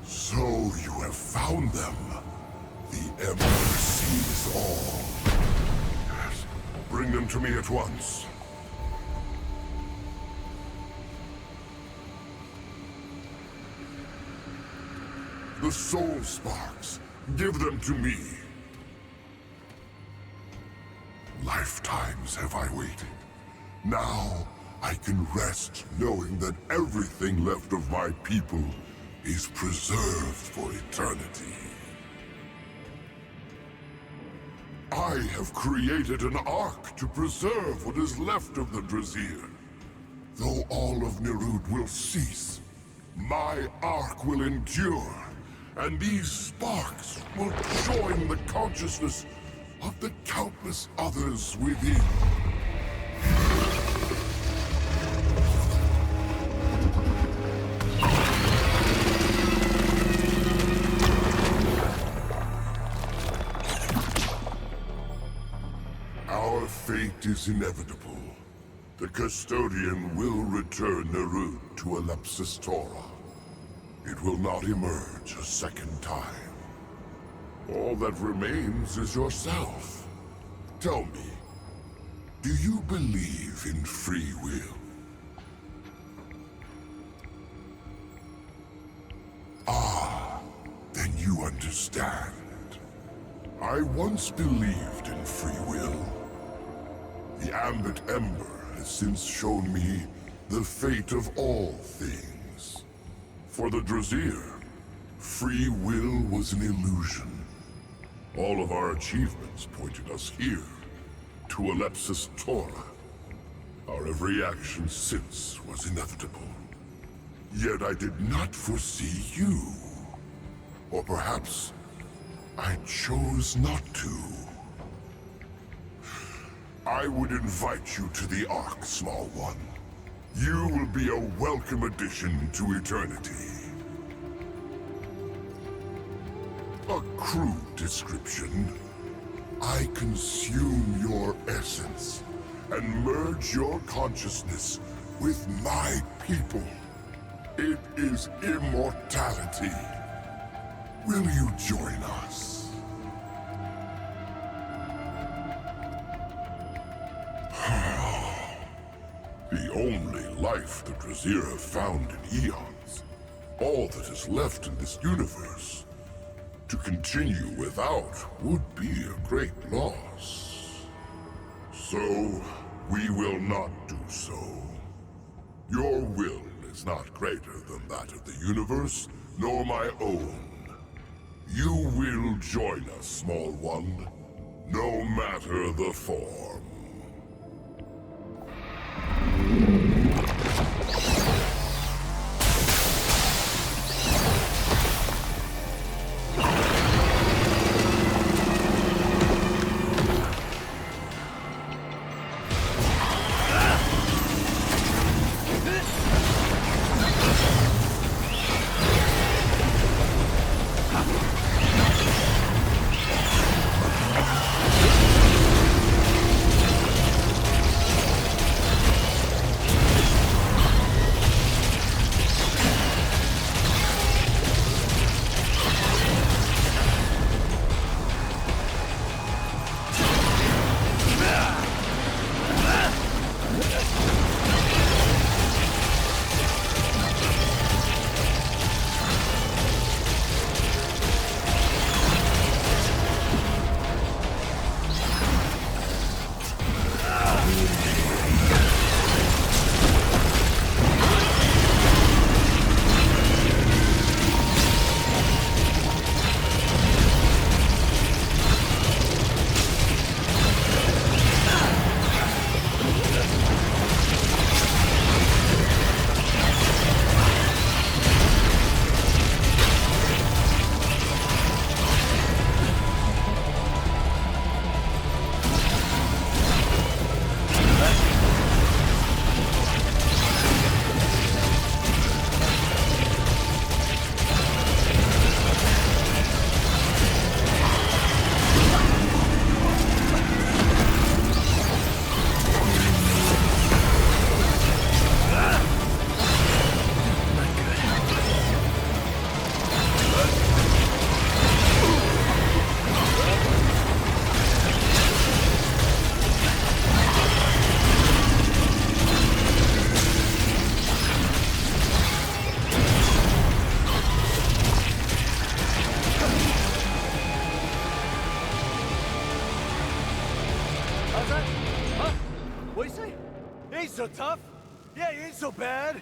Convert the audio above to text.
So you have found them. The Emperor sees all. Yes. Bring them to me at once. The soul sparks. Give them to me. Lifetimes have I waited. Now I can rest knowing that everything left of my people is preserved for eternity. I have created an ark to preserve what is left of the Drazier. Though all of Nirud will cease, my ark will endure, and these sparks will join the consciousness of the countless others within. Our fate is inevitable. The custodian will return Nirud to Alepsis Torah. It will not emerge a second time. All that remains is yourself. Tell me, do you believe in free will? Ah, then you understand. I once believed in free will. The Ambit Ember has since shown me the fate of all things. For the Drazier, free will was an illusion. All of our achievements pointed us here, to Alepsis Torah. Our every action since was inevitable. Yet I did not foresee you. Or perhaps I chose not to. I would invite you to the Ark, small one. You will be a welcome addition to eternity. A crude description. I consume your essence and merge your consciousness with my people. It is immortality. Will you join us? The only life the Drazier have found in eons. All that is left in this universe. To continue without would be a great loss. So, we will not do so. Your will is not greater than that of the universe, nor my own. You will join us, small one, no matter the form. What'd he say? He ain't so tough. Yeah, he ain't so bad.